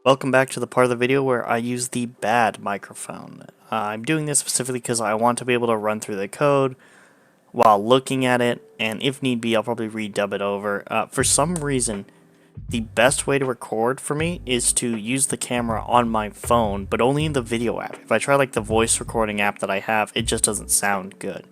Welcome back to the part of the video where I use the bad microphone. I'm doing this specifically because I want to be able to run through the code while looking at it, and if need be, I'll probably redub it over. For some reason, the best way to record for me is to use the camera on my phone, but only in the video app. If I try like the voice recording app that I have, it just doesn't sound good.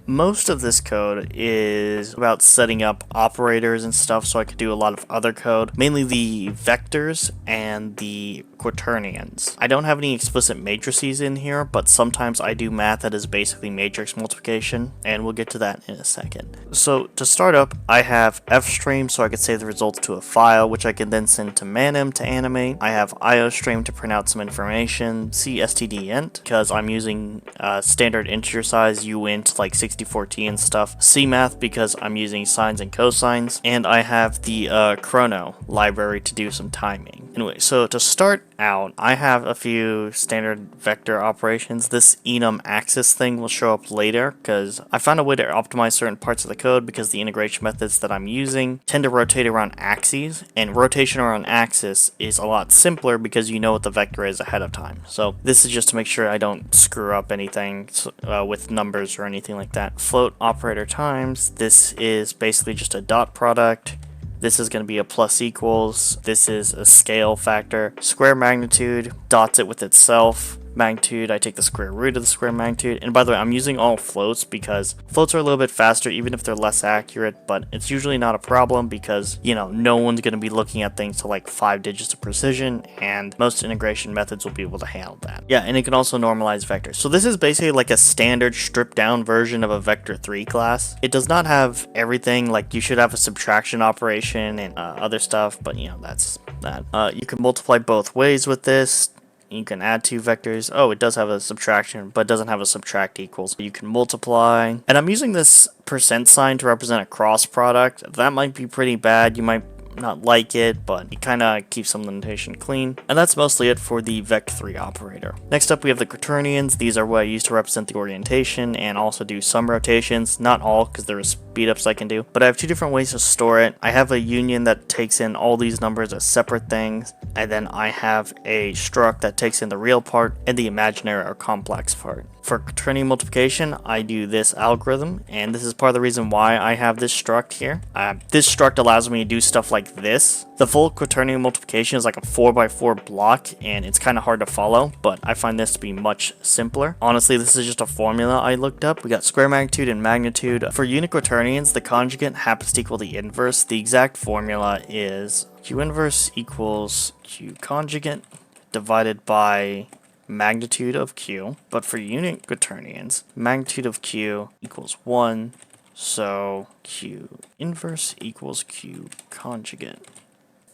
Most of this code is about setting up operators and stuff, so I could do a lot of other code, mainly the vectors and the Quaternions. I don't have any explicit matrices in here, but sometimes I do math that is basically matrix multiplication, and we'll get to that in a second. So to start up, I have fstream, so I could save the results to a file, which I can then send to manim to animate. I have iostream to print out some information, cstdint, because I'm using standard integer size uint like 64t and stuff, cmath because I'm using sines and cosines, and I have the chrono library to do some timing. Anyway, so to start out, I have a few standard vector operations. This enum axis thing will show up later because I found a way to optimize certain parts of the code because the integration methods that I'm using tend to rotate around axes, and rotation around axis is a lot simpler because you know what the vector is ahead of time. So this is just to make sure I don't screw up anything with numbers or anything like that. Float operator times, this is basically just a dot product. This is going to be a plus equals. This is a scale factor. Square magnitude dots it with itself. Magnitude, I take the square root of the square magnitude. And by the way, I'm using all floats because floats are a little bit faster even if they're less accurate, but it's usually not a problem because, you know, no one's going to be looking at things to like 5 digits of precision, and most integration methods will be able to handle that. Yeah, and it can also normalize vectors. So this is basically like a standard stripped down version of a vector 3 class. It does not have everything, like you should have a subtraction operation and other stuff, but you know, that's that. You can multiply both ways with this. You can add two vectors. Oh, it does have a subtraction, but it doesn't have a subtract equals. You can multiply. And I'm using this percent sign to represent a cross product. That might be pretty bad. You might not like it, but it kind of keeps some notation clean. And that's mostly it for the vec3 operator. Next up, we have the Quaternions. These are what I use to represent the orientation and also do some rotations. Not all, because there are speedups I can do. But I have two different ways to store it. I have a union that takes in all these numbers as separate things, and then I have a struct that takes in the real part and the imaginary or complex part. For quaternion multiplication, I do this algorithm, and this is part of the reason why I have this struct here. This struct allows me to do stuff like this. The full quaternion multiplication is like a 4x4 block, and it's kind of hard to follow, but I find this to be much simpler. Honestly, this is just a formula I looked up. We got square magnitude and magnitude. For unit quaternions, the conjugate happens to equal the inverse. The exact formula is q inverse equals q conjugate divided by magnitude of q, but for unit quaternions, magnitude of q equals 1, so q inverse equals q conjugate.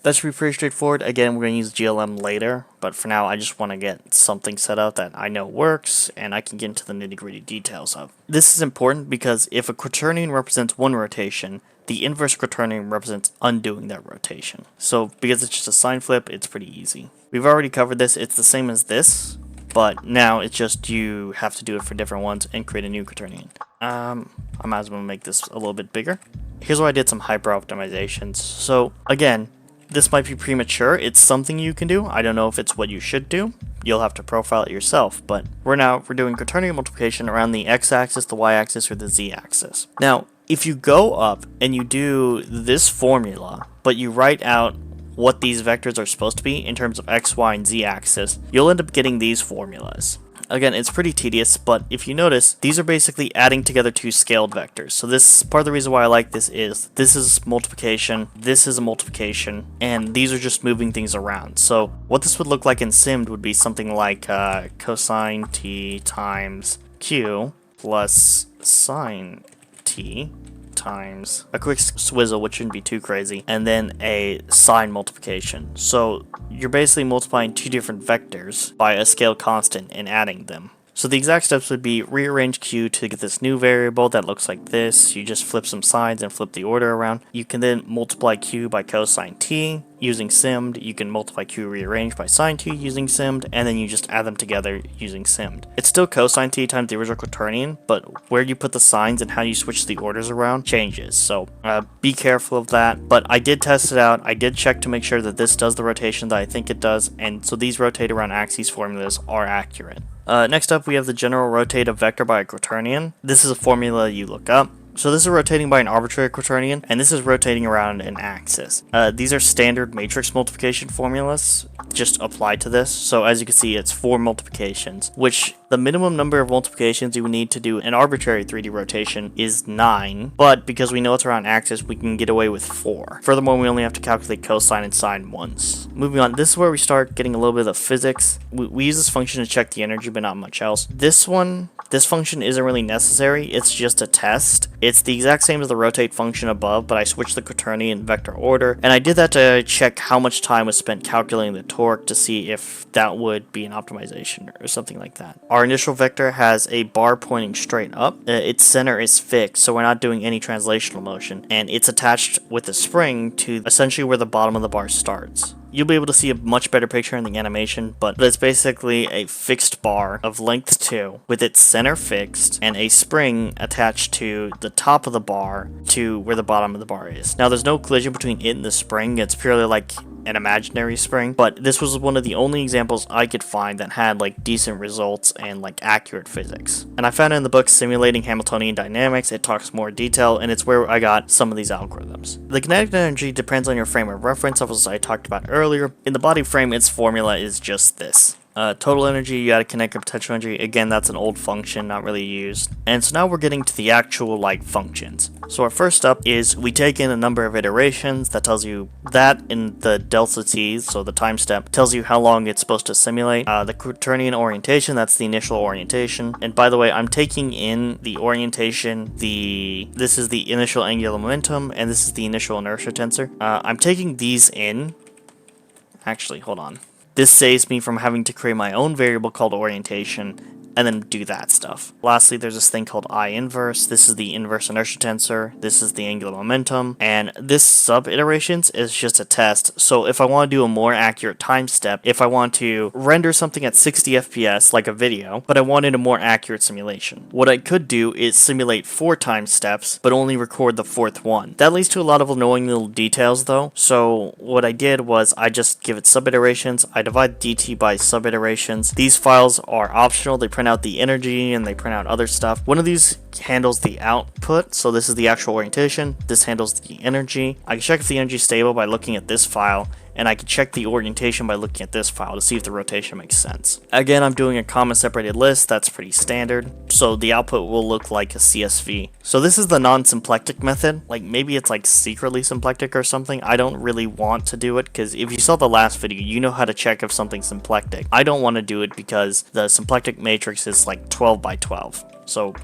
That should be pretty straightforward. Again, we're going to use GLM later, but for now I just want to get something set up that I know works and I can get into the nitty-gritty details of. This is important because if a quaternion represents one rotation, the inverse quaternion represents undoing that rotation. So because it's just a sign flip, it's pretty easy. We've already covered this. It's the same as this, but now it's just you have to do it for different ones and create a new quaternion. I might as well make this a little bit bigger. Here's where I did some hyper optimizations. So again, this might be premature. It's something you can do. I don't know if it's what you should do. You'll have to profile it yourself, but we're doing quaternion multiplication around the x-axis, the y-axis, or the z-axis. Now, if you go up and you do this formula, but you write out what these vectors are supposed to be in terms of x, y, and z axis, you'll end up getting these formulas. Again, it's pretty tedious, but if you notice, these are basically adding together two scaled vectors. So this part of the reason why I like this is multiplication, this is a multiplication, and these are just moving things around. So what this would look like in simd would be something like cosine t times q plus sine t times a quick swizzle, which shouldn't be too crazy, and then a sign multiplication. So you're basically multiplying two different vectors by a scale constant and adding them. So the exact steps would be rearrange q to get this new variable that looks like this. You just flip some signs and flip the order around. You can then multiply q by cosine t. using simmed, you can multiply q rearranged by sine t using simmed, and then you just add them together using simmed. It's still cosine t times the original quaternion, but where you put the signs and how you switch the orders around changes, so be careful of that. But I did test it out, I did check to make sure that this does the rotation that I think it does, and so these rotate around axes formulas are accurate. Next up, we have the general rotate of vector by a quaternion. This is a formula you look up. So this is rotating by an arbitrary quaternion, and this is rotating around an axis. These are standard matrix multiplication formulas, just applied to this. So as you can see, it's 4 multiplications, which the minimum number of multiplications you would need to do an arbitrary 3D rotation is 9, but because we know it's around axis, we can get away with 4. Furthermore, we only have to calculate cosine and sine once. Moving on, this is where we start getting a little bit of physics. We use this function to check the energy, but not much else. This function isn't really necessary, it's just a test. It's the exact same as the rotate function above, but I switched the quaternion vector order, and I did that to check how much time was spent calculating the torque to see if that would be an optimization or something like that. Our initial vector has a bar pointing straight up. Its center is fixed, so we're not doing any translational motion, and it's attached with a spring to essentially where the bottom of the bar starts. You'll be able to see a much better picture in the animation, but it's basically a fixed bar of length 2 with its center fixed and a spring attached to the top of the bar to where the bottom of the bar is. Now there's no collision between it and the spring, it's purely like an imaginary spring, but this was one of the only examples I could find that had like decent results and like accurate physics. And I found it in the book Simulating Hamiltonian Dynamics. It talks more detail, and it's where I got some of these algorithms. The kinetic energy depends on your frame of reference, as I talked about earlier. In the body frame, its formula is just this. Total energy, you gotta connect potential energy. Again, that's an old function, not really used. And so now we're getting to the actual like functions. So our first up is we take in a number of iterations. That tells you that in the delta t, so the time step, tells you how long it's supposed to simulate. The Quaternion orientation, that's the initial orientation. And by the way, I'm taking in the orientation, this is the initial angular momentum, and this is the initial inertia tensor. I'm taking these in. Actually, hold on. This saves me from having to create my own variable called orientation and then do that stuff. Lastly, there's this thing called I inverse. This is the inverse inertia tensor. This is the angular momentum. And this sub iterations is just a test. So if I want to do a more accurate time step, if I want to render something at 60 FPS like a video, but I wanted a more accurate simulation, what I could do is simulate 4 time steps, but only record the 4th one. That leads to a lot of annoying little details though. So what I did was I just give it sub iterations. I divide dt by sub iterations. These files are optional. They print out the energy and they print out other stuff. One of these handles the output, so this is the actual orientation. This handles the energy. I can check if the energy is stable by looking at this file, and I can check the orientation by looking at this file to see if the rotation makes sense. Again, I'm doing a comma separated list. That's pretty standard, so the output will look like a CSV. So this is the non-symplectic method. Like maybe it's like secretly symplectic or something. I don't really want to do it because if you saw the last video, you know how to check if something's symplectic. I don't want to do it because the symplectic matrix is like 12 by 12. So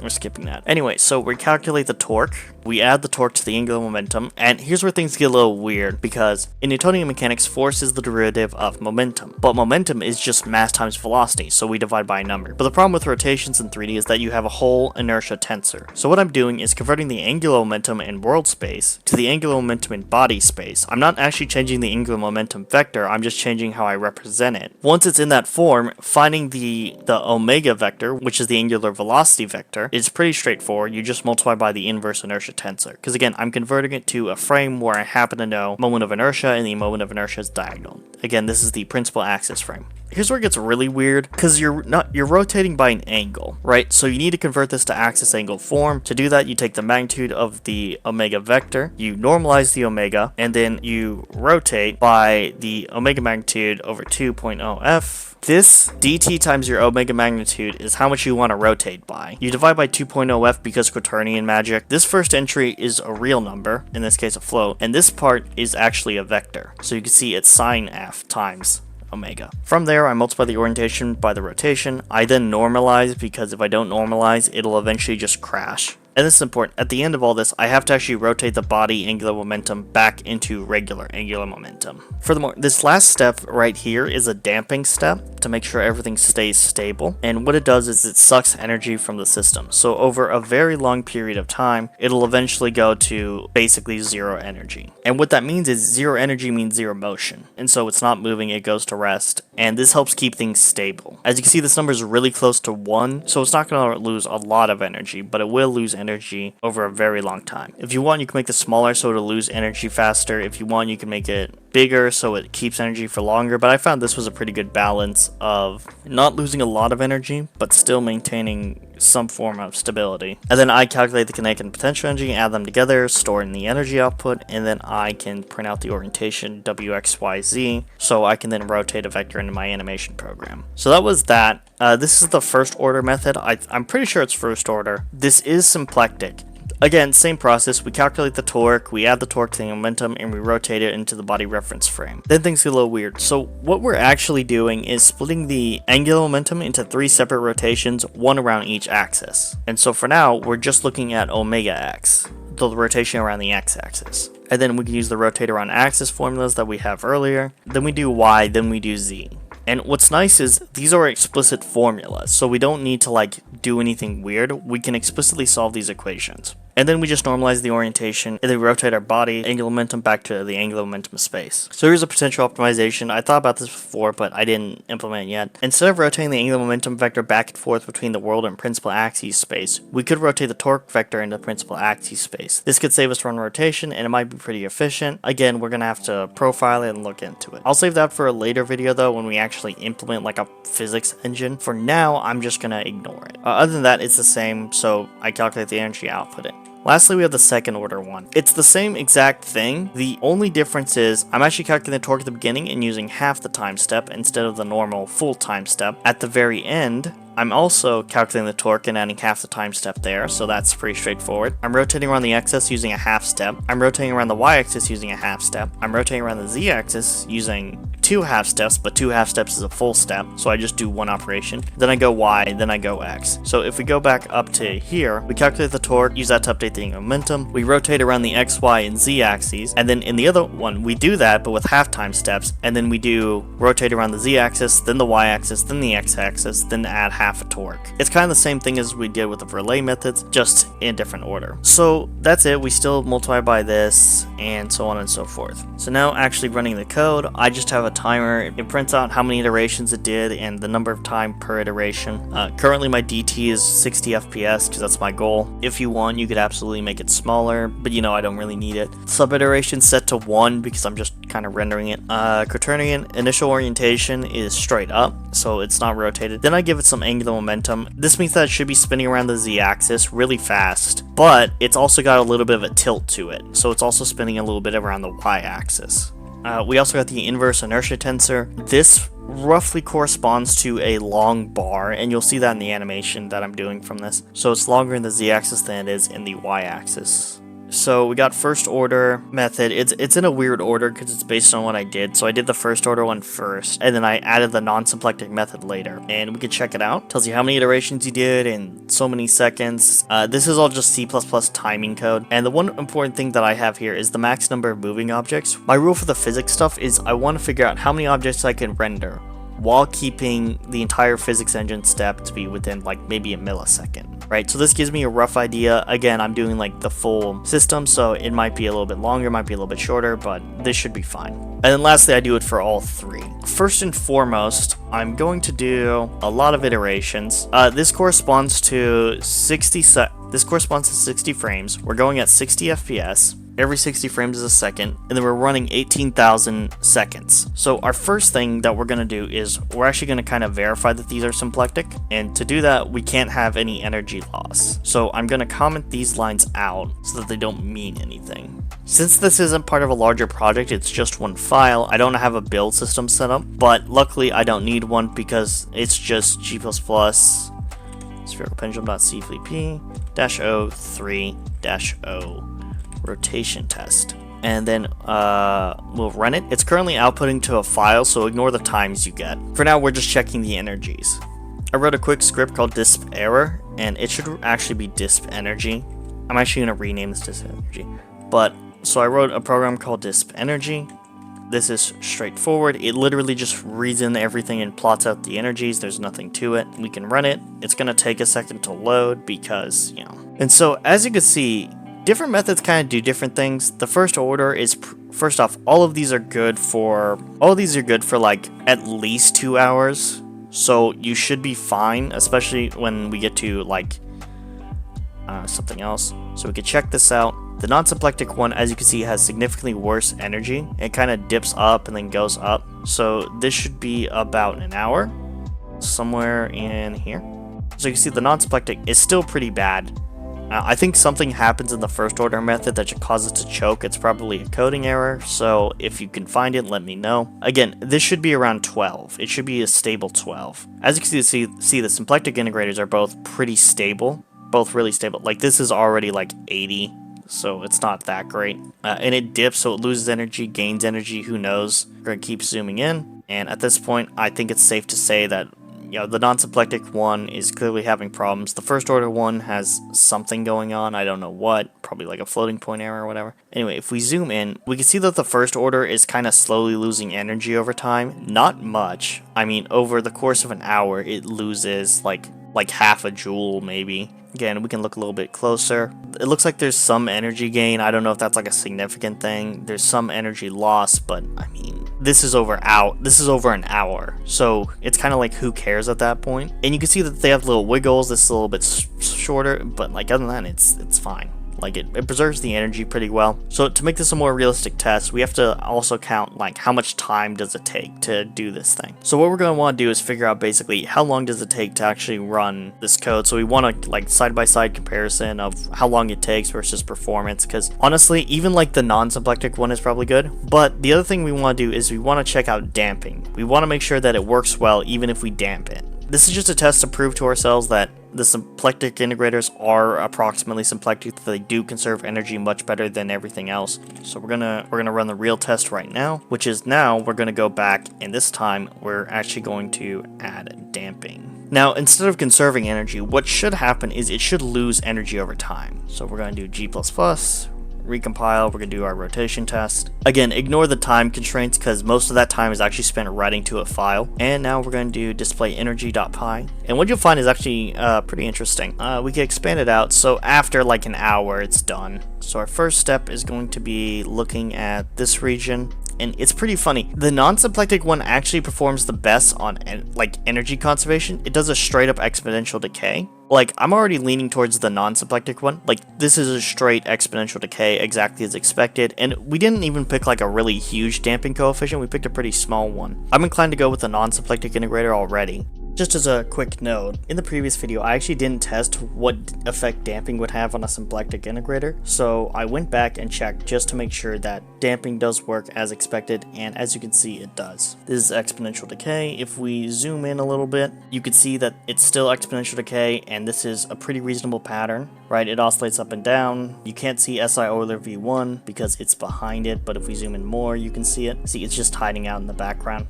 we're skipping that. Anyway, so we calculate the torque. We add the torque to the angular momentum, and here's where things get a little weird, because in Newtonian mechanics, force is the derivative of momentum, but momentum is just mass times velocity, so we divide by a number. But the problem with rotations in 3D is that you have a whole inertia tensor. So what I'm doing is converting the angular momentum in world space to the angular momentum in body space. I'm not actually changing the angular momentum vector, I'm just changing how I represent it. Once it's in that form, finding the omega vector, which is the angular velocity vector, is pretty straightforward. You just multiply by the inverse inertia tensor, because again, I'm converting it to a frame where I happen to know moment of inertia, and the moment of inertia is diagonal. Again, this is the principal axis frame. Here's where it gets really weird, because you're rotating by an angle, right? So you need to convert this to axis angle form. To do that, you take the magnitude of the omega vector, you normalize the omega, and then you rotate by the omega magnitude over 2.0f. This dt times your omega magnitude is how much you want to rotate by. You divide by 2.0f because Quaternion magic. This first entry is a real number, in this case a float, and this part is actually a vector. So you can see it's sine f times omega. From there, I multiply the orientation by the rotation. I then normalize, because if I don't normalize, it'll eventually just crash. And this is important. At the end of all this, I have to actually rotate the body angular momentum back into regular angular momentum. Furthermore, this last step right here is a damping step to make sure everything stays stable. And what it does is it sucks energy from the system. So over a very long period of time, it'll eventually go to basically zero energy. And what that means is zero energy means zero motion. And so it's not moving, it goes to rest. And this helps keep things stable. As you can see, this number is really close to 1, so it's not going to lose a lot of energy, but it will lose energy over a very long time. If you want, you can make this smaller so it'll lose energy faster. If you want, you can make it bigger so it keeps energy for longer, but I found this was a pretty good balance of not losing a lot of energy, but still maintaining some form of stability. And then I calculate the kinetic and potential energy, add them together, store in the energy output, and then I can print out the orientation WXYZ, so I can then rotate a vector into my animation program. So that was that. This is the first order method. I'm pretty sure it's first order. This is symplectic. Again, same process, we calculate the torque, we add the torque to the momentum, and we rotate it into the body reference frame. Then things get a little weird. So what we're actually doing is splitting the angular momentum into 3 separate rotations, one around each axis. And so for now, we're just looking at omega x, the rotation around the x-axis. And then we can use the rotate around axis formulas that we have earlier. Then we do y, then we do z. And what's nice is these are explicit formulas, so we don't need to do anything weird. We can explicitly solve these equations. And then we just normalize the orientation, and then we rotate our body angular momentum back to the angular momentum of space. So here's a potential optimization. I thought about this before, but I didn't implement it yet. Instead of rotating the angular momentum vector back and forth between the world and principal axis space, we could rotate the torque vector into principal axis space. This could save us one rotation, and it might be pretty efficient. Again, we're going to have to profile it and look into it. I'll save that for a later video, though, when we actually implement a physics engine. For now, I'm just going to ignore it. Other than that, it's the same, so I calculate the energy, output it. Lastly, we have the second order one. It's the same exact thing. The only difference is I'm actually calculating the torque at the beginning and using half the time step instead of the normal full time step. At the very end, I'm also calculating the torque and adding half the time step there, so that's pretty straightforward. I'm rotating around the x-axis using a half step. I'm rotating around the y-axis using a half step. I'm rotating around the z-axis using 2 half steps, but 2 half steps is a full step, so I just do one operation. Then I go y, then I go x. So if we go back up to here, we calculate the torque, use that to update the momentum. We rotate around the x, y, and z axes, and then in the other one, we do that, but with half time steps, and then we do rotate around the z-axis, then the y-axis, then the x-axis, then add half a torque. It's kind of the same thing as we did with the relay methods, just in different order. So that's it. We still multiply by this, and so on and so forth. So now actually running the code, I just have a timer. It prints out how many iterations it did and the number of time per iteration. Currently my DT is 60 FPS because that's my goal. If you want, you could absolutely make it smaller, but I don't really need it. Sub iteration set to 1 because I'm just kind of rendering it. Quaternion initial orientation is straight up, so it's not rotated. Then I give it some angular momentum. This means that it should be spinning around the z-axis really fast, but it's also got a little bit of a tilt to it, so it's also spinning a little bit around the y-axis. We also got the inverse inertia tensor. This roughly corresponds to a long bar, and you'll see that in the animation that I'm doing from this. So it's longer in the z-axis than it is in the y-axis. So we got first order method. It's in a weird order because it's based on what I did. So I did the first order one first, and then I added the non-symplectic method later. And we can check it out. Tells you how many iterations you did in so many seconds. This is all just C++ timing code. And the one important thing that I have here is the max number of moving objects. My rule for the physics stuff is I want to figure out how many objects I can render while keeping the entire physics engine step to be within maybe a millisecond, right? So this gives me a rough idea. Again, I'm doing the full system, so it might be a little bit longer, might be a little bit shorter, but this should be fine. And then lastly, I do it for all 3. First and foremost, I'm going to do a lot of iterations. This corresponds to 60 frames. We're going at 60 FPS. Every 60 frames is a second, and then we're running 18,000 seconds. So our first thing that we're going to do is we're actually going to kind of verify that these are symplectic, and to do that, we can't have any energy loss. So I'm going to comment these lines out so that they don't mean anything. Since this isn't part of a larger project, it's just one file, I don't have a build system set up, but luckily I don't need one because it's just G++ spherical pendulum.c3p-o3-o rotation test, and then we'll run it. It's currently outputting to a file, so ignore the times you get. For now, we're just checking the energies. I wrote a quick script called disp error, and it should actually be disp energy. I'm actually going to rename this disp energy. But, so I wrote a program called disp energy. This is straightforward. It literally just reads in everything and plots out the energies. There's nothing to it. We can run it. It's going to take a second to load because, you know. And so, as you can see, different methods kind of do different things. The first order is, first off, all of these are good for like at least 2 hours. So you should be fine, especially when we get to like something else. So we can check this out. The non-symplectic one, as you can see, has significantly worse energy. It kind of dips up and then goes up. So this should be about an hour, somewhere in here. So you can see the non-symplectic is still pretty bad. I think something happens in the first order method that should cause it to choke. It's probably a coding error, so if you can find it, let me know. Again, this should be around 12. It should be a stable 12. As you can see the symplectic integrators are both pretty stable. Both really stable. Like, this is already like 80, so it's not that great. And it dips, so it loses energy, gains energy, who knows. We're going to keep zooming in, and at this point, I think it's safe to say that, you know, the non-symplectic one is clearly having problems. The first order one has something going on. I don't know what. Probably like a floating point error or whatever. Anyway, if we zoom in, we can see that the first order is kind of slowly losing energy over time. Not much. I mean, over the course of an hour, it loses like half a joule maybe. Again, we can look a little bit closer. It looks like there's some energy gain. I don't know if that's like a significant thing. There's some energy loss, but I mean, this is over an hour. So it's kind of like, who cares at that point? And you can see that they have little wiggles. This is a little bit shorter, but like other than that, it's fine. Like it preserves the energy pretty well. So to make this a more realistic test, we have to also count like how much time does it take to do this thing. So what we're going to want to do is figure out basically how long does it take to actually run this code. So we want to like side-by-side comparison of how long it takes versus performance, because honestly, even like the non-symplectic one is probably good. But the other thing we want to do is we want to check out damping. We want to make sure that it works well even if we damp it. This is just a test to prove to ourselves that the symplectic integrators are approximately symplectic, that they do conserve energy much better than everything else. So we're gonna run the real test right now, which is now we're gonna go back, and this time we're actually going to add damping. Now, instead of conserving energy, what should happen is it should lose energy over time. So we're gonna do G++, recompile, we're going to do our rotation test. Again, ignore the time constraints because most of that time is actually spent writing to a file. And now we're going to do display energy.py. And what you'll find is actually pretty interesting. We can expand it out, so after like an hour it's done. So our first step is going to be looking at this region. And it's pretty funny. The non-symplectic one actually performs the best on like energy conservation. It does a straight up exponential decay. Like, I'm already leaning towards the non-symplectic one. Like, this is a straight exponential decay, exactly as expected. And we didn't even pick like a really huge damping coefficient. We picked a pretty small one. I'm inclined to go with the non-symplectic integrator already. Just as a quick note, in the previous video I actually didn't test what effect damping would have on a symplectic integrator, so I went back and checked just to make sure that damping does work as expected, and as you can see it does. This is exponential decay. If we zoom in a little bit, you can see that it's still exponential decay, and this is a pretty reasonable pattern, right? It oscillates up and down. You can't see SI Euler V1 because it's behind it, but if we zoom in more you can see it. See, it's just hiding out in the background.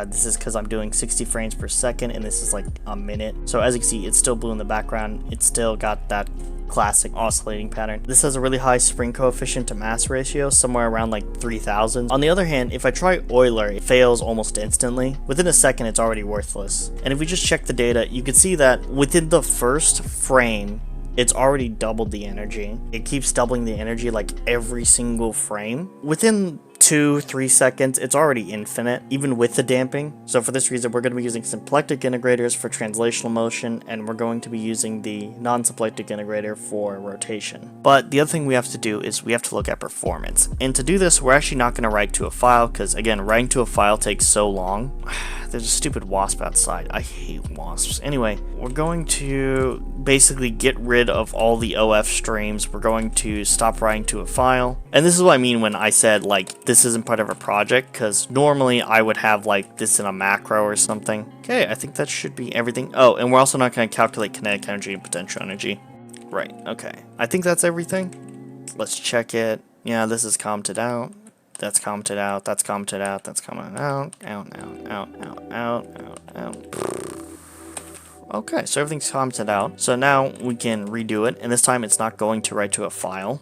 This is because I'm doing 60 frames per second and this is like a minute. So as you can see, it's still blue in the background. It's still got that classic oscillating pattern. This has a really high spring coefficient to mass ratio, somewhere around like 3000. On the other hand, if I try Euler, it fails almost instantly. Within a second, it's already worthless. And if we just check the data, you can see that within the first frame, it's already doubled the energy. It keeps doubling the energy like every single frame. Within 2-3 seconds, it's already infinite, even with the damping. So for this reason, we're going to be using symplectic integrators for translational motion, and we're going to be using the non-symplectic integrator for rotation. But the other thing we have to do is we have to look at performance. And to do this, we're actually not going to write to a file, because again, writing to a file takes so long. There's a stupid wasp outside. I hate wasps. Anyway, we're going to basically get rid of all the OF streams. We're going to stop writing to a file. And this is what I mean when I said, like, this isn't part of a project, because normally I would have, like, this in a macro or something. Okay, I think that should be everything. Oh, and we're also not going to calculate kinetic energy and potential energy. Right, okay. I think that's everything. Let's check it. Yeah, this is commented out. That's commented out, that's commented out, that's commented out, out. Okay, so everything's commented out. So now we can redo it, and this time it's not going to write to a file.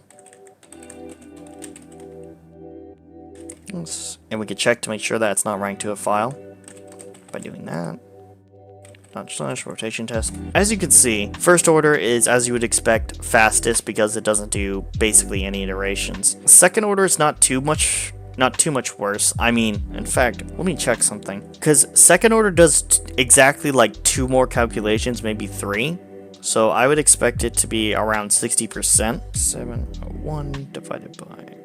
And we can check to make sure that it's not writing to a file by doing that. Slash rotation test. As you can see, first order is, as you would expect, fastest because it doesn't do basically any iterations. Second order is not too much worse. I mean, in fact, let me check something. Because second order does exactly like 2 more calculations, maybe 3. So I would expect it to be around 60%. 701 divided by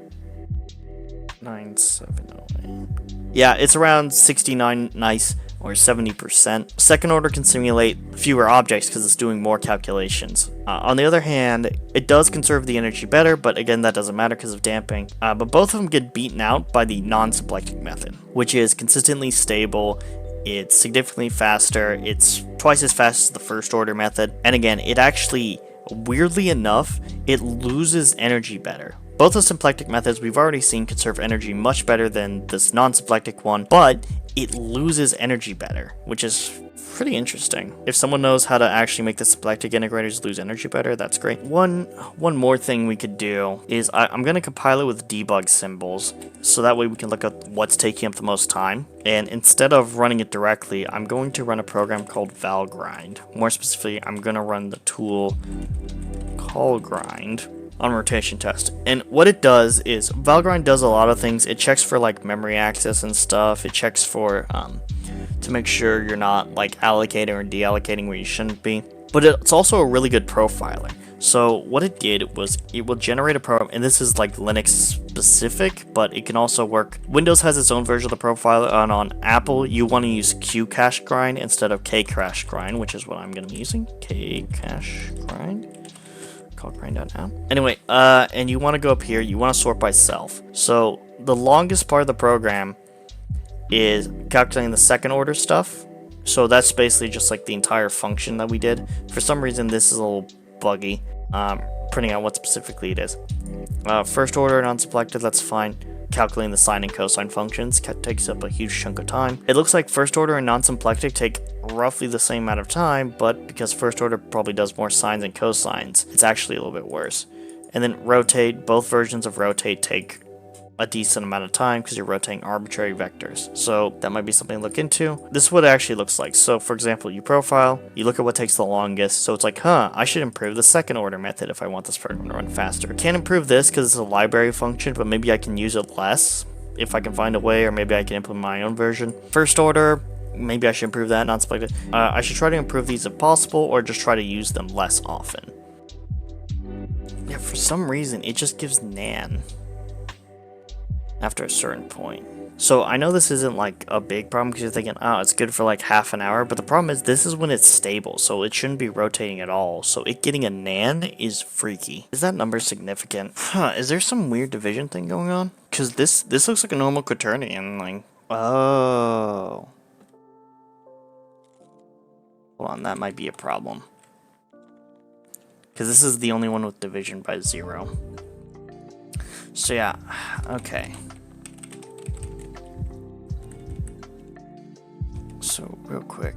9708. Yeah, it's around 69 nice, or 70%. Second order can simulate fewer objects because it's doing more calculations. On the other hand, it does conserve the energy better, but again, that doesn't matter because of damping. But both of them get beaten out by the non-symplectic method, which is consistently stable. It's significantly faster. It's twice as fast as the first order method. And again, it actually, weirdly enough, it loses energy better. Both the symplectic methods we've already seen conserve energy much better than this non-symplectic one, but it loses energy better, which is pretty interesting. If someone knows how to actually make the symplectic integrators lose energy better, that's great. One more thing we could do is I'm going to compile it with debug symbols, so that way we can look at what's taking up the most time. And instead of running it directly, I'm going to run a program called valgrind. More specifically, I'm going to run the tool callgrind on rotation test. And what it does is, valgrind does a lot of things. It checks for like memory access and stuff. It checks for to make sure you're not like allocating or deallocating where you shouldn't be. But it's also a really good profiler. So what it did was it will generate a program, and this is like Linux specific, but it can also work. Windows has its own version of the profiler, and on Apple you want to use Qcachegrind instead of Kcachegrind, which is what I'm going to be using. Kcachegrind. Callgrind.now. Anyway, and you want to go up here, you want to sort by self. So the longest part of the program is calculating the second order stuff. So that's basically just like the entire function that we did. For some reason this is a little buggy, printing out what specifically it is. First order non-symplectic, that's fine. Calculating the sine and cosine functions takes up a huge chunk of time. It looks like first order and non-symplectic take roughly the same amount of time, but because first order probably does more sines and cosines, it's actually a little bit worse. And then rotate, both versions of rotate take a decent amount of time because you're rotating arbitrary vectors. So that might be something to look into. This is what it actually looks like. So for example, you profile, you look at what takes the longest. So it's like, I should improve the second order method if I want this program to run faster. Can't improve this because it's a library function, but maybe I can use it less if I can find a way, or maybe I can implement my own version. First order, maybe I should improve that, non-symplectic. I should try to improve these if possible, or just try to use them less often. Yeah, for some reason, it just gives nan after a certain point. So I know this isn't like a big problem because you're thinking, oh, it's good for like half an hour, but the problem is this is when it's stable, so it shouldn't be rotating at all. So it getting a nan is freaky. Is that number significant? Is there some weird division thing going on? Because this looks like a normal quaternion, like, oh. Hold on, that might be a problem. Because this is the only one with division by 0. So yeah, okay. So real quick.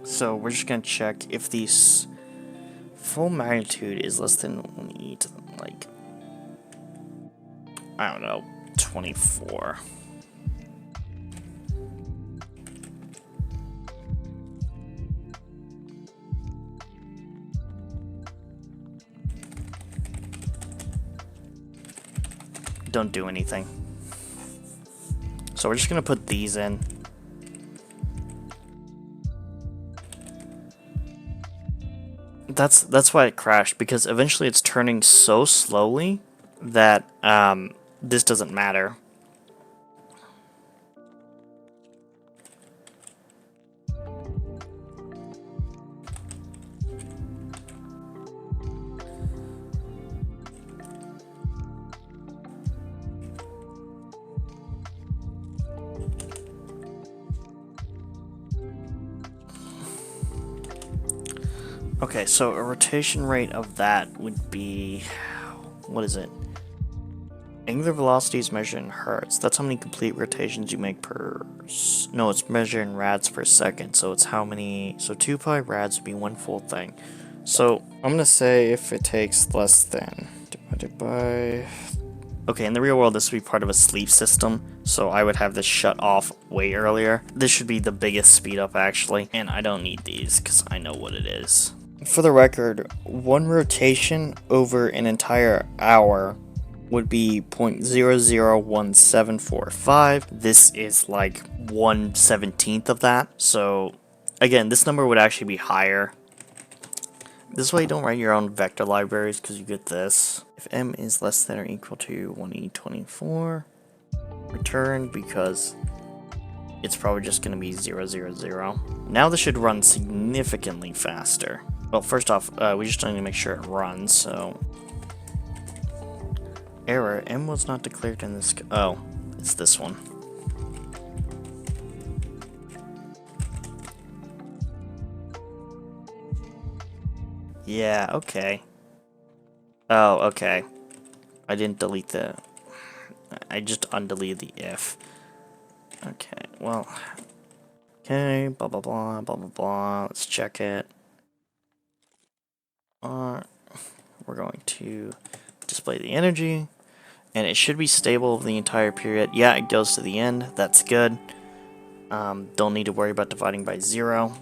So we're just gonna check if these full magnitude is less than 1 to like, I don't know, 24. Don't do anything. So we're just gonna put these in. That's why it crashed, because eventually it's turning so slowly that this doesn't matter. Okay, so a rotation rate of that would be, what is it? Angular velocity is measured in hertz. That's how many complete rotations you make per... No, it's measured in rads per second. So it's how many... So 2 pi rads would be one full thing. So I'm going to say if it takes less than... divided by... Okay, in the real world, this would be part of a sleep system. So I would have this shut off way earlier. This should be the biggest speed up, actually. And I don't need these because I know what it is. For the record, one rotation over an entire hour would be 0.001745. This is like 1/17 of that. So again, this number would actually be higher. This way you don't write your own vector libraries because you get this. If m is less than or equal to 1e24, return because it's probably just going to be 000. Now this should run significantly faster. Well, first off, we just need to make sure it runs, so... Error, M was not declared in this... Oh, it's this one. Yeah, okay. Oh, okay. I didn't delete the... I just undeleted the if. Okay, well... Okay, blah blah blah, blah blah blah. Let's check it. We're going to display the energy. And it should be stable over the entire period. Yeah, it goes to the end. That's good. Don't need to worry about dividing by 0.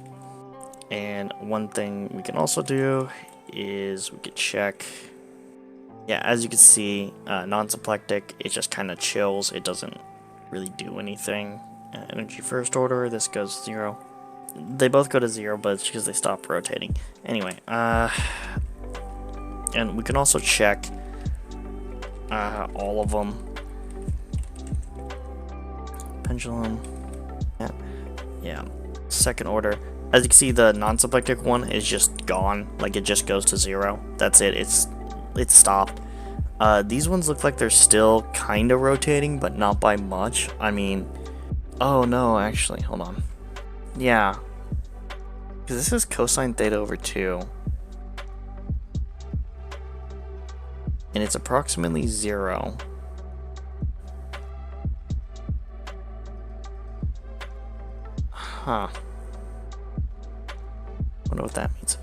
And one thing we can also do is we could check. Yeah, as you can see, non-symplectic, it just kind of chills. It doesn't really do anything. Energy first order, this goes 0. They both go to 0, but it's because they stop rotating. Anyway, and we can also check all of them. Pendulum. Yeah. Second order. As you can see, the non-symplectic one is just gone. Like, it just goes to 0. That's it. It's stopped. These ones look like they're still kind of rotating, but not by much. I mean... Oh, no, actually. Hold on. Yeah. Because this is cosine theta over 2. And it's approximately 0. Huh. Wonder what that means.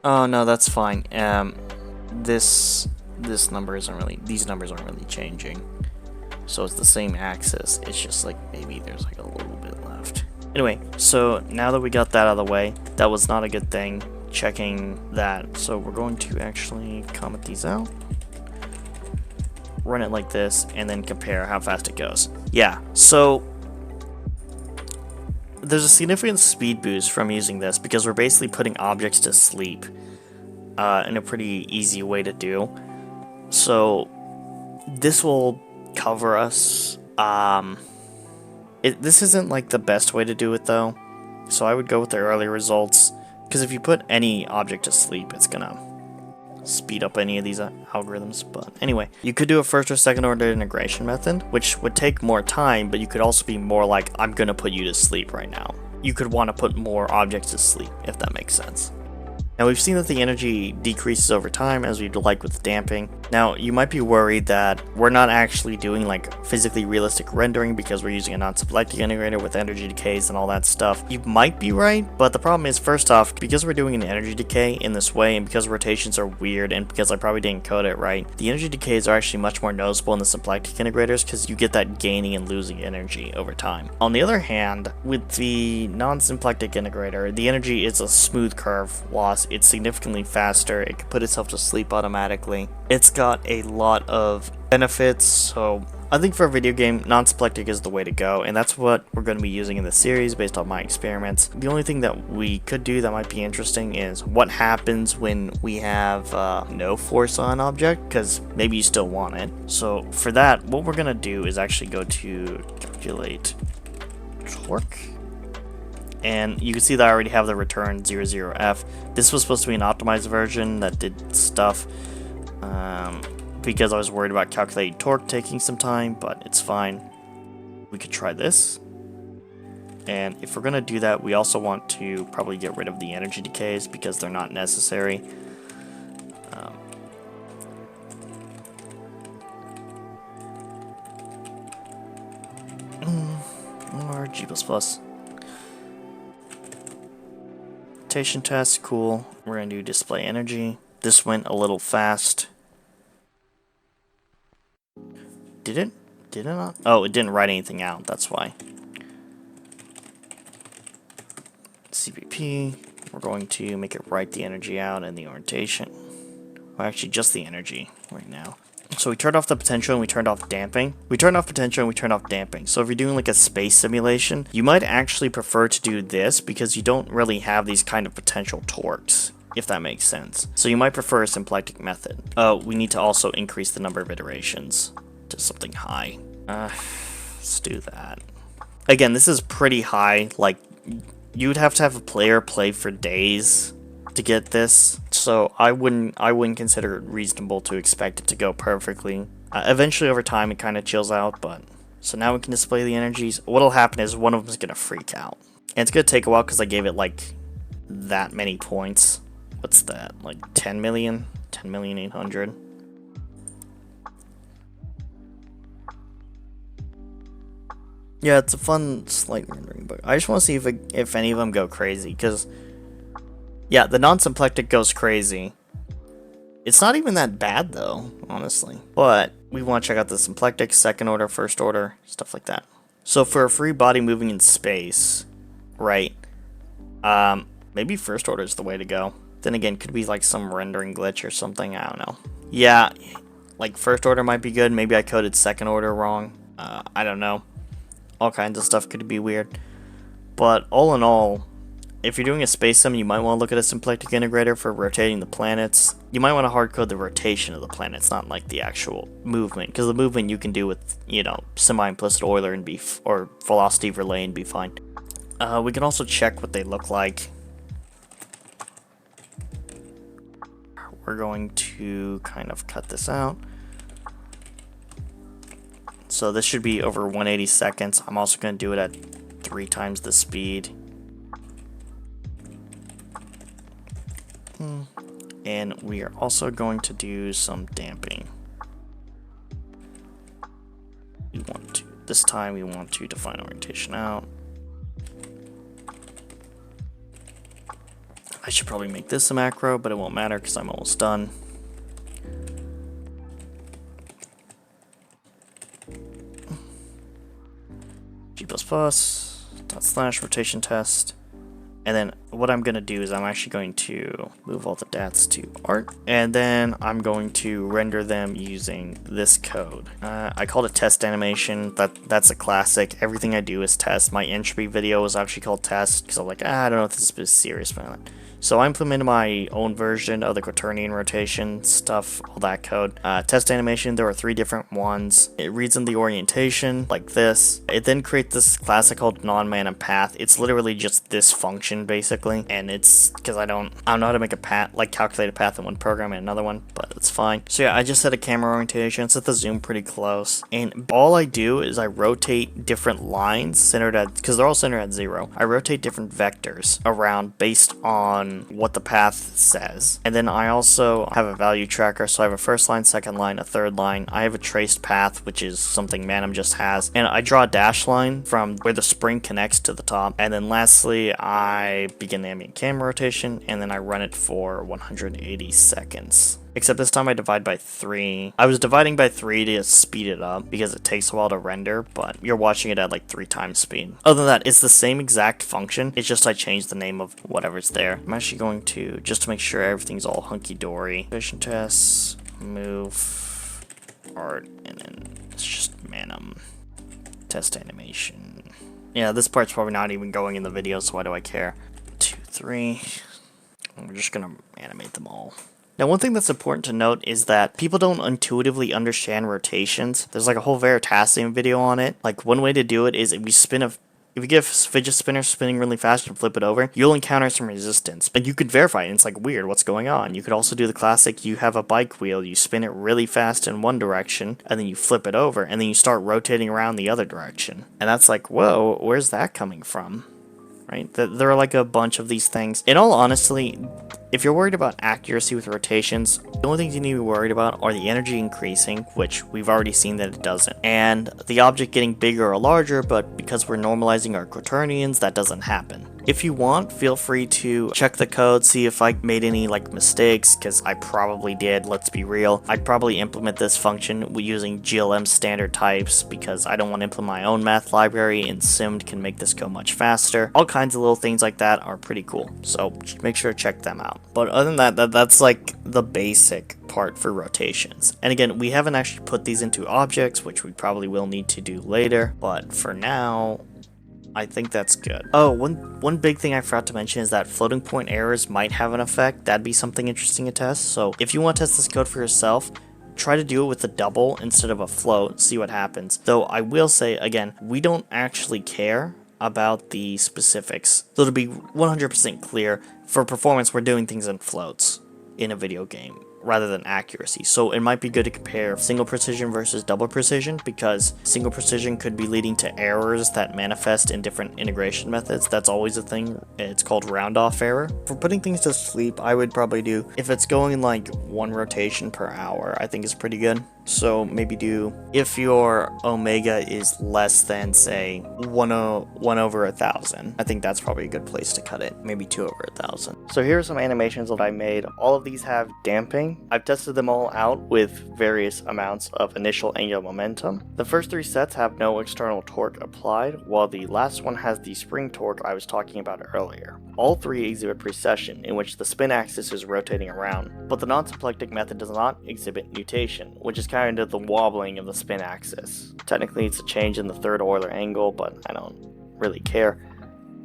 Oh no, that's fine. This number isn't really. These numbers aren't really changing. So it's the same axis. It's just like maybe there's like a little bit left. Anyway, so now that we got that out of the way, that was not a good thing. Checking that. So we're going to actually comment these out. Run it like this, and then compare how fast it goes. Yeah, so there's a significant speed boost from using this because we're basically putting objects to sleep in a pretty easy way to do. So this will cover us. This isn't like the best way to do it though, so I would go with the early results because if you put any object to sleep, it's gonna speed up any of these algorithms. But anyway, you could do a first or second order integration method, which would take more time, but you could also be more like, I'm gonna put you to sleep right now. You could want to put more objects to sleep, if that makes sense. Now we've seen that the energy decreases over time as we'd like with damping. Now you might be worried that we're not actually doing like physically realistic rendering because we're using a non-symplectic integrator with energy decays and all that stuff. You might be right, but the problem is, first off, because we're doing an energy decay in this way and because rotations are weird and because I probably didn't code it right, the energy decays are actually much more noticeable in the symplectic integrators because you get that gaining and losing energy over time. On the other hand, with the non-symplectic integrator, the energy is a smooth curve loss. It's significantly faster. It can put itself to sleep automatically. It's got a lot of benefits, so I think for a video game, non-symplectic is the way to go, and that's what we're going to be using in the series based on my experiments. The only thing that we could do that might be interesting is what happens when we have no force on an object, because maybe you still want it. So for that, what we're going to do is actually go to calculate torque. And you can see that I already have the return 00f. This was supposed to be an optimized version that did stuff because I was worried about calculating torque taking some time, but it's fine. We could try this. And if we're going to do that, we also want to probably get rid of the energy decays because they're not necessary. Or G++. Rotation test, cool. We're going to do display energy. This went a little fast. Did it? Did it not? Oh, it didn't write anything out, that's why. CPP, we're going to make it write the energy out and the orientation. Well, actually, just the energy right now. So we turned off the potential and we turned off damping. We turned off potential and we turned off damping. So if you're doing like a space simulation, you might actually prefer to do this because you don't really have these kind of potential torques, if that makes sense. So you might prefer a symplectic method. We need to also increase the number of iterations to something high. Let's do that. Again, this is pretty high. Like, you'd have to have a player play for days to get this, so I wouldn't consider it reasonable to expect it to go perfectly. Eventually, over time, it kind of chills out, but... So now we can display the energies. What'll happen is one of them is going to freak out. And it's going to take a while because I gave it, like, that many points. What's that? Like, 10 million? 10,800,000? Yeah, it's a fun, slight rendering, but I just want to see if any of them go crazy, because... Yeah, the non-symplectic goes crazy. It's not even that bad, though, honestly. But we want to check out the symplectic, second order, first order, stuff like that. So for a free body moving in space, right, maybe first order is the way to go. Then again, could be like some rendering glitch or something, I don't know. Yeah, like first order might be good. Maybe I coded second order wrong. I don't know. All kinds of stuff could be weird. But all in all, if you're doing a space sim, you might want to look at a symplectic integrator for rotating the planets. You might want to hard code the rotation of the planets, not like the actual movement, because the movement you can do with, you know, semi-implicit Euler and or velocity relay and be fine. We can also check what they look like. We're going to kind of cut this out. So this should be over 180 seconds. I'm also going to do it at 3 times the speed. And we are also going to do some damping. This time we want to define orientation out. I should probably make this a macro, but it won't matter because I'm almost done. G++, / rotation test. And then what I'm going to do is I'm actually going to move all the dats to art. And then I'm going to render them using this code. I called it test animation. That's a classic. Everything I do is test. My entropy video was actually called test because I'm like, I don't know if this is serious, man. So I implemented my own version of the Quaternion rotation stuff, all that code. Test animation, there were 3 different ones. It reads in the orientation like this. It then creates this class called non-mana path. It's literally just this function basically, and it's because I don't know how to make a path, like calculate a path in one program and another one, but it's fine. So yeah, I just set a camera orientation, set the zoom pretty close, and all I do is I rotate different lines centered at, because they're all centered at 0. I rotate different vectors around based on what the path says. And then I also have a value tracker, so I have a first line, second line, a third line. I have a traced path, which is something Manum just has, and I draw a dash line from where the spring connects to the top. And then lastly, I begin the ambient camera rotation, and then I run it for 180 seconds. Except this time I divide by 3. I was dividing by 3 to speed it up because it takes a while to render, but you're watching it at like 3 times speed. Other than that, it's the same exact function. It's just I changed the name of whatever's there. I'm actually going to, just to make sure everything's all hunky-dory, vision tests, move, art, and then it's just Manum. Test animation. Yeah, this part's probably not even going in the video, so why do I care? 2, 3. And we're just gonna animate them all. Now, one thing that's important to note is that people don't intuitively understand rotations. There's like a whole Veritasium video on it. Like, one way to do it is if you spin a if you get a fidget spinner spinning really fast and flip it over, you'll encounter some resistance. And you could verify it, and it's like, weird, what's going on? You could also do the classic, you have a bike wheel, you spin it really fast in one direction, and then you flip it over, and then you start rotating around the other direction. And that's like, whoa, where's that coming from? Right? There are like a bunch of these things. In all honesty, if you're worried about accuracy with rotations, the only things you need to be worried about are the energy increasing, which we've already seen that it doesn't, and the object getting bigger or larger, but because we're normalizing our Quaternions, that doesn't happen. If you want, feel free to check the code, see if I made any like mistakes, because I probably did, let's be real. I'd probably implement this function using GLM standard types, because I don't want to implement my own math library, and Simd can make this go much faster. All kinds of little things like that are pretty cool, so make sure to check them out. But other than that, that's like the basic part for rotations. And again, we haven't actually put these into objects, which we probably will need to do later, but for now, I think that's good. Oh, one big thing I forgot to mention is that floating point errors might have an effect. That'd be something interesting to test. So if you want to test this code for yourself, try to do it with a double instead of a float, see what happens. Though I will say, again, we don't actually care about the specifics. So to be 100% clear, for performance, we're doing things in floats in a video game rather than accuracy. So it might be good to compare single precision versus double precision, because single precision could be leading to errors that manifest in different integration methods. That's always a thing. It's called round off error. For putting things to sleep, I would probably do, if it's going like 1 rotation per hour, I think is pretty good. So maybe do, if your omega is less than, say, 1 over 1,000, I think that's probably a good place to cut it. Maybe 2 over 1,000. So here are some animations that I made. All of these have damping. I've tested them all out with various amounts of initial angular momentum. The first 3 sets have no external torque applied, while the last one has the spring torque I was talking about earlier. All 3 exhibit precession, in which the spin axis is rotating around, but the non-symplectic method does not exhibit nutation, which is kind of the wobbling of the spin axis. Technically, it's a change in the third Euler angle, but I don't really care.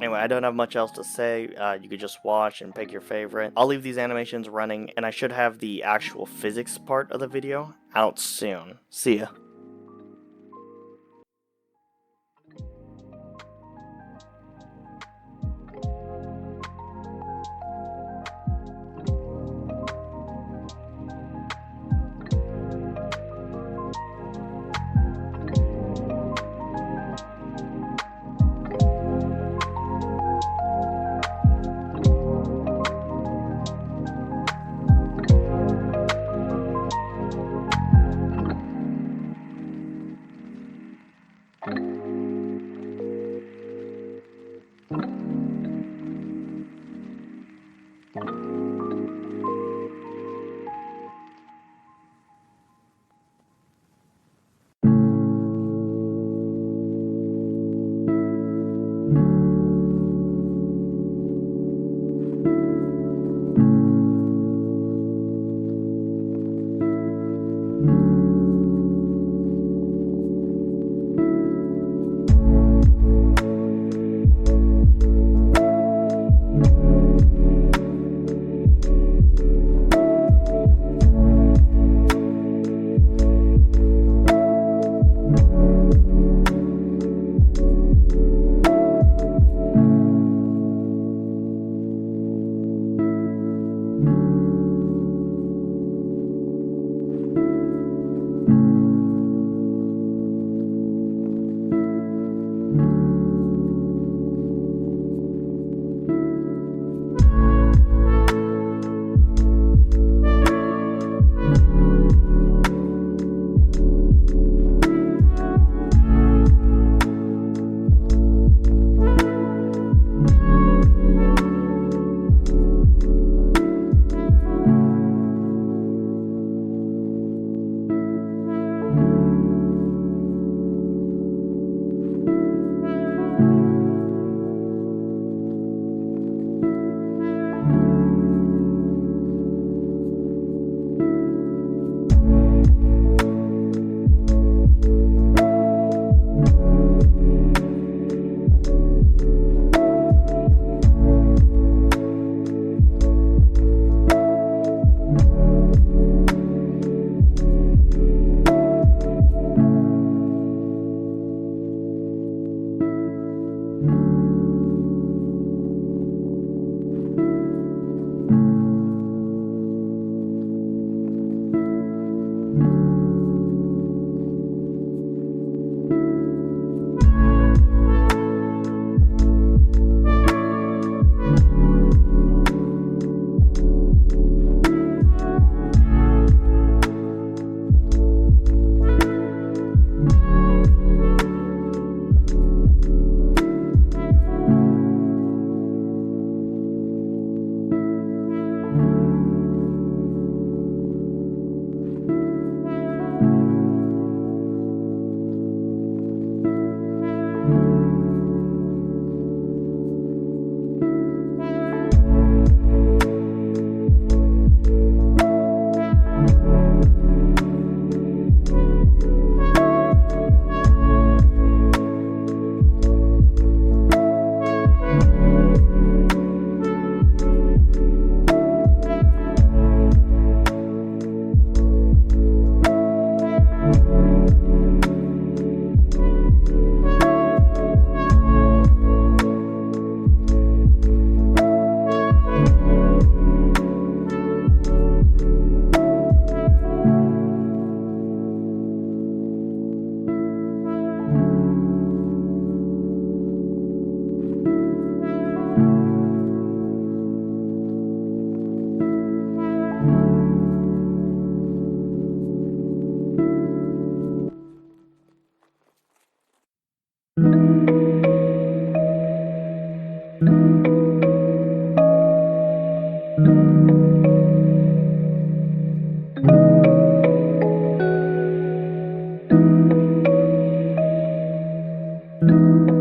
Anyway, I don't have much else to say. You could just watch and pick your favorite. I'll leave these animations running, and I should have the actual physics part of the video out soon. See ya. you.